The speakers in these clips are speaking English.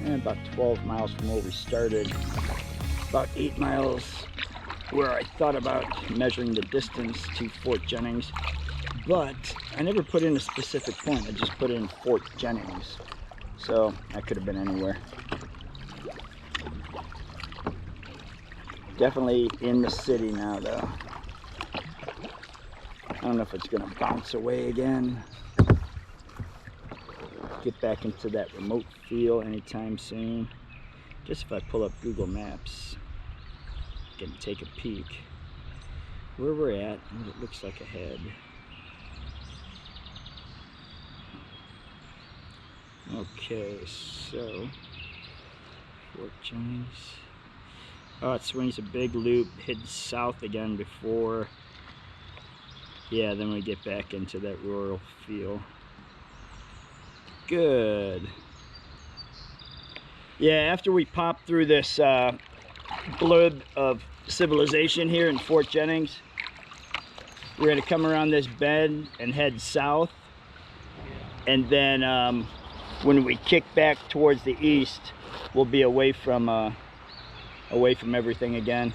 and about 12 miles from where we started, about 8 miles where I thought about measuring the distance to Fort Jennings, but I never put in a specific point. I just put in Fort Jennings, so I could have been anywhere. Definitely in the city now though. I don't know if it's gonna bounce away again, get back into that remote feel anytime soon. Just if I pull up Google Maps, I can take a peek where we're at and what it looks like ahead. Okay, so Fort Jennings. Oh, it swings a big loop, heads south again before, yeah, then we get back into that rural feel. Good. Yeah, after we pop through this blurb of civilization here in Fort Jennings, we're going to come around this bend and head south, and then when we kick back towards the east, we'll be away from everything again.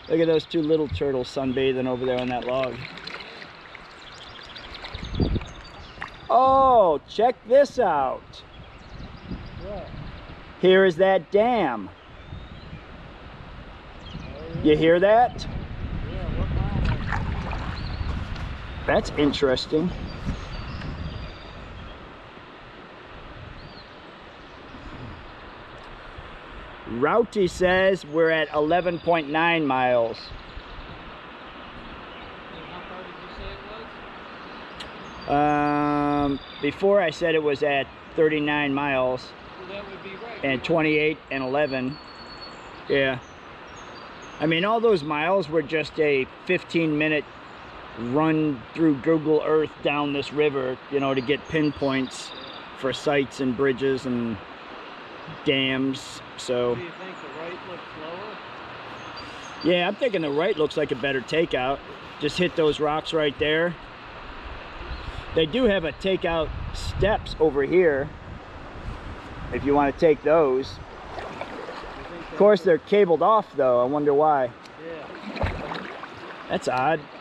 Look at those two little turtles sunbathing over there on that log. Oh, check this out. What? Here is that dam. You hear that? Yeah, what mile? That's interesting. Routy says we're at 11.9 miles. How far did you say it was? Before I said it was at 39 miles. Well, that would be right. And 28 and 11. Yeah. I mean, all those miles were just a 15-minute run through Google Earth down this river, you know, to get pinpoints for sites and bridges and dams. So Do you think the right looks lower? yeah, I'm thinking the right looks like a better takeout. Just hit those rocks right there. They do have a takeout steps over here if you want to take those. Of course they're cabled off though. I wonder why. Yeah. That's odd. That's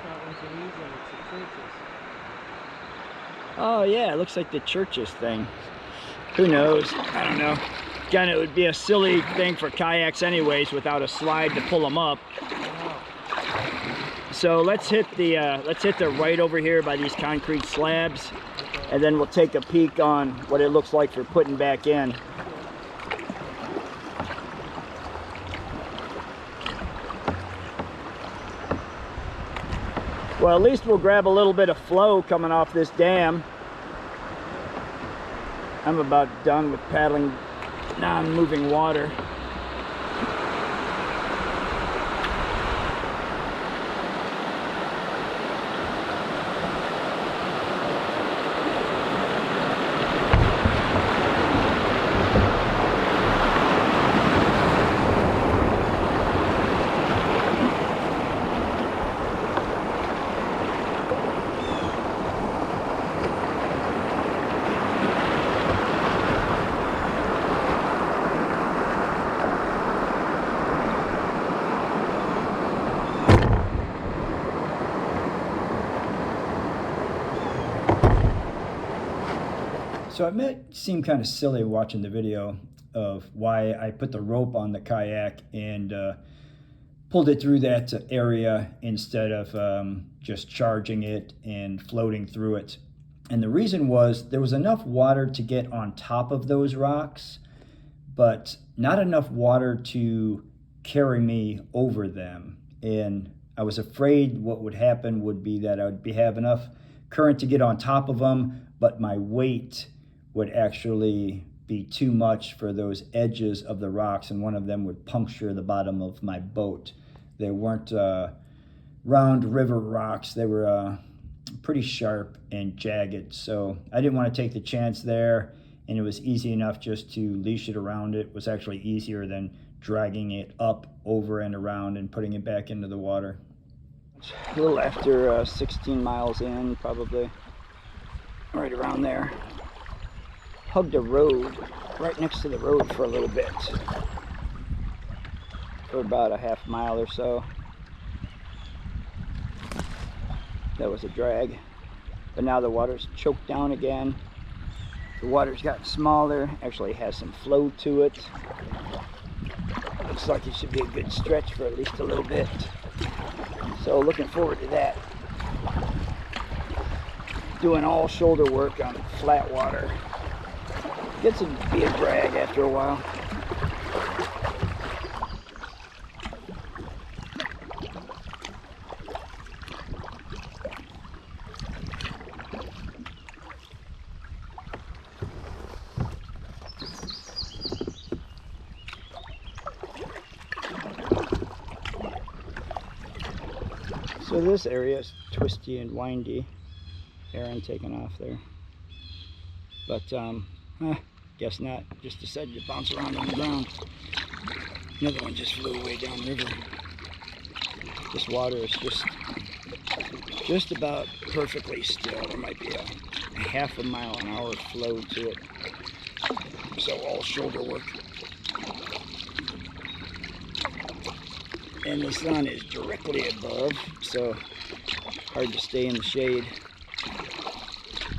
not what's in these, it's the churches. Oh yeah, it looks like the churches thing. Who knows? I don't know. Again, it would be a silly thing for kayaks anyways without a slide to pull them up. So let's hit the right over here by these concrete slabs, and then we'll take a peek on what it looks like for putting back in. Well, at least we'll grab a little bit of flow coming off this dam. I'm about done with paddling non-moving water. So it may seem kind of silly watching the video of why I put the rope on the kayak and pulled it through that area instead of just charging it and floating through it. And the reason was there was enough water to get on top of those rocks, but not enough water to carry me over them. And I was afraid what would happen would be that I would have enough current to get on top of them, but my weight would actually be too much for those edges of the rocks, and one of them would puncture the bottom of my boat. They weren't round river rocks. They were pretty sharp and jagged, so I didn't want to take the chance there, and it was easy enough just to leash it around. It was actually easier than dragging it up, over, and around and putting it back into the water. A little after 16 miles in, probably, right around there. hugged a road right next to the road for a little bit, for about a half mile or so. That was a drag, but now the water's choked down again. The water's gotten smaller, actually has some flow to it. Looks like it should be a good stretch for at least a little bit. So looking forward to that. Doing all shoulder work on flat water. Gets to be a drag after a while. So this area is twisty and windy. Aaron taking off there. But, guess not. Just decided to bounce around on the ground. Another one just flew away downriver. This water is just about perfectly still. There might be a half a mile an hour flow to it. So all shoulder work. And the sun is directly above, so hard to stay in the shade.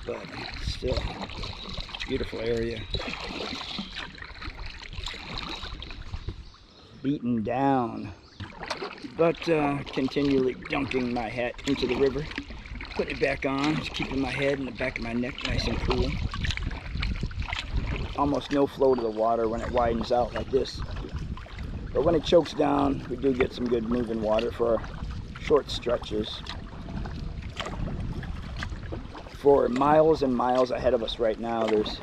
But still, beautiful area. Beaten down, but continually dunking my hat into the river, putting it back on, just keeping my head and the back of my neck nice and cool. Almost no flow to the water when it widens out like this. But when it chokes down, we do get some good moving water for short stretches. For miles and miles ahead of us right now, there's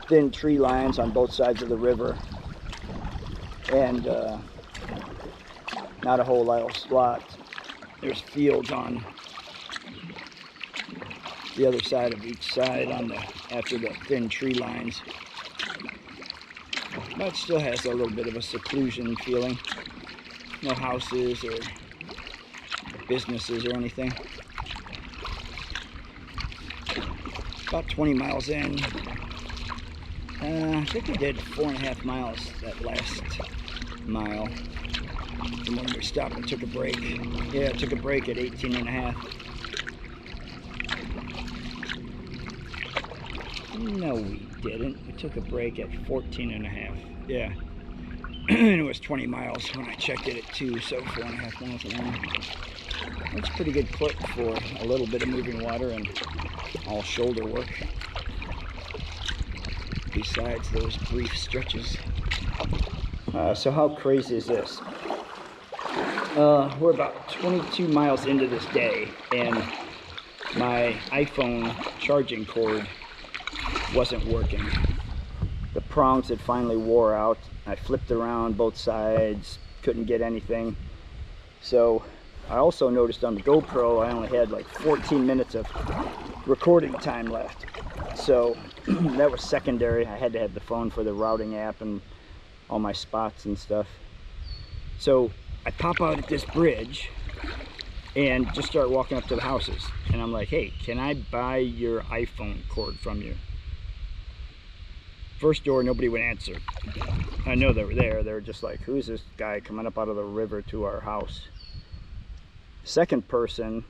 thin tree lines on both sides of the river, and not a whole lot. There's fields on the other side of each side after the thin tree lines. But it still has a little bit of a seclusion feeling. No houses or businesses or anything. About 20 miles in. I think we did 4.5 miles that last mile. And when we stopped and took a break. Yeah, I took a break at 18.5. No, we didn't. We took a break at 14.5. Yeah. And it was 20 miles when I checked it at 2, so 4.5 miles an hour. That's a pretty good clip for a little bit of moving water and all shoulder work. Besides those brief stretches. So how crazy is this? We're about 22 miles into this day, and my iPhone charging cord wasn't working. The prongs had finally wore out. I flipped around both sides, couldn't get anything. So I also noticed on the GoPro I only had like 14 minutes of recording time left. So that was secondary. I had to have the phone for the routing app and all my spots and stuff. So I pop out at this bridge and just start walking up to the houses. And I'm like, hey, can I buy your iPhone cord from you? First door, nobody would answer. I know they were there. They were just like, who's this guy coming up out of the river to our house? Second person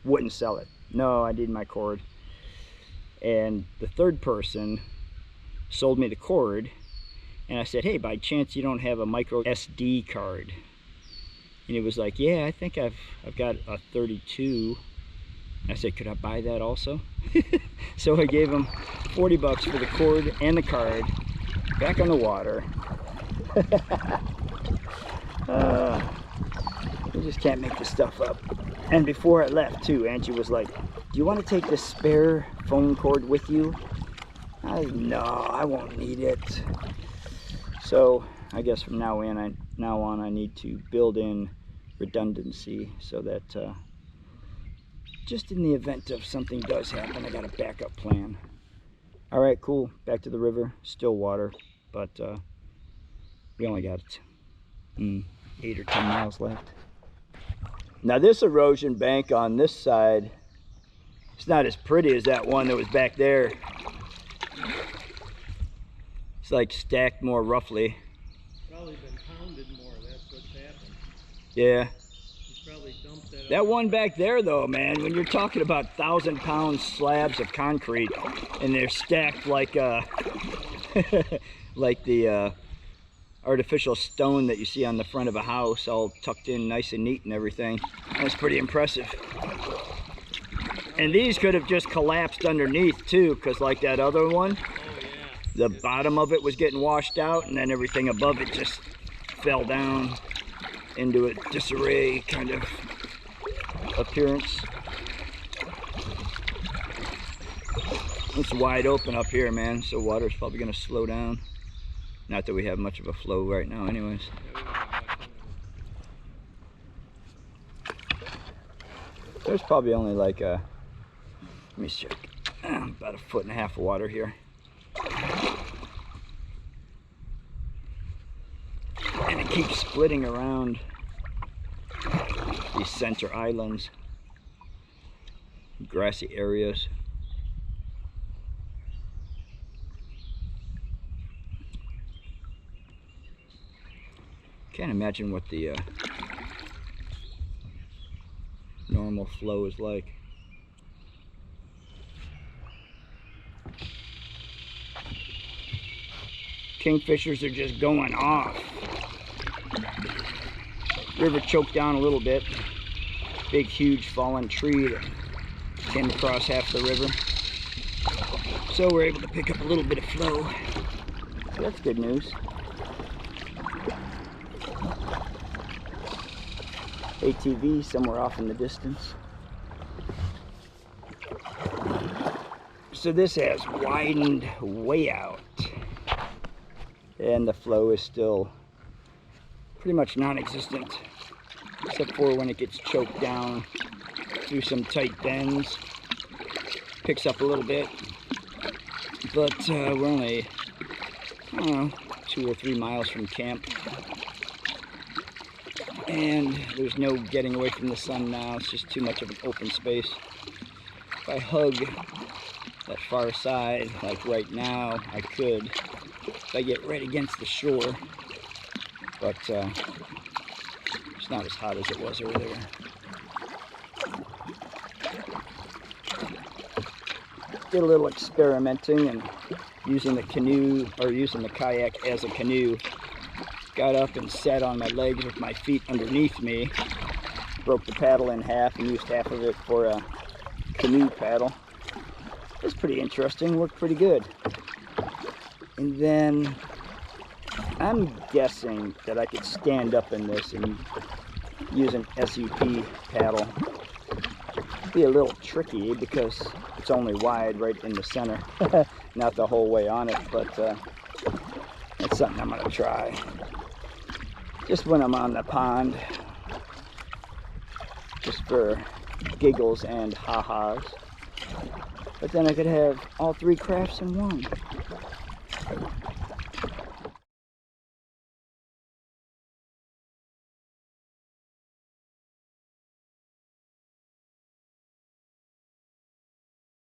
wouldn't sell it. No, I need my cord. And the third person sold me the cord. And I said, hey, by chance you don't have a micro SD card? And he was like, yeah, I think I've got a 32. I said, could I buy that also? So I gave him 40 bucks for the cord and the card. Back on the water. You just can't make this stuff up. And before I left too, Angie was like, do you want to take this spare phone cord with you? No, I won't need it. So I guess from now on I need to build in redundancy so that just in the event of something does happen, I got a backup plan. All right, cool. Back to the river. Still water, but we only got 8 or 10 miles left. Now this erosion bank on this side, it's not as pretty as that one that was back there. like stacked more roughly. Probably been pounded more. That's what's happened. Yeah. He's probably dumped that. That one back there though, man, when you're talking about 1,000-pound slabs of concrete and they're stacked like like the artificial stone that you see on the front of a house, all tucked in nice and neat and everything. That's pretty impressive. And these could have just collapsed underneath too, because like that other one, the bottom of it was getting washed out and then everything above it just fell down into a disarray kind of appearance. It's wide open up here, man, so water's probably going to slow down. Not that we have much of a flow right now anyways. There's probably only like a, let me check, about 1.5 feet of water here. And it keeps splitting around these center islands, grassy areas. Can't imagine what the normal flow is like. Kingfishers are just going off. River choked down a little bit. Big, huge fallen tree that came across half the river. So we're able to pick up a little bit of flow. So that's good news. ATV somewhere off in the distance. So this has widened way out. And the flow is still pretty much non-existent, except for when it gets choked down through some tight bends. Picks up a little bit, but we're only, I don't know, 2 or 3 miles from camp. And there's no getting away from the sun now. It's just too much of an open space. If I hug that far side, like right now, I could. If I get right against the shore, but it's not as hot as it was earlier. Did a little experimenting and using the canoe, or using the kayak as a canoe. Got up and sat on my legs with my feet underneath me. Broke the paddle in half and used half of it for a canoe paddle. It was pretty interesting, worked pretty good. And then I'm guessing that I could stand up in this and use an SUP paddle. It'd be a little tricky because it's only wide right in the center. Not the whole way on it, but that's something I'm gonna try. Just when I'm on the pond, just for giggles and ha-has. But then I could have all 3 crafts in one.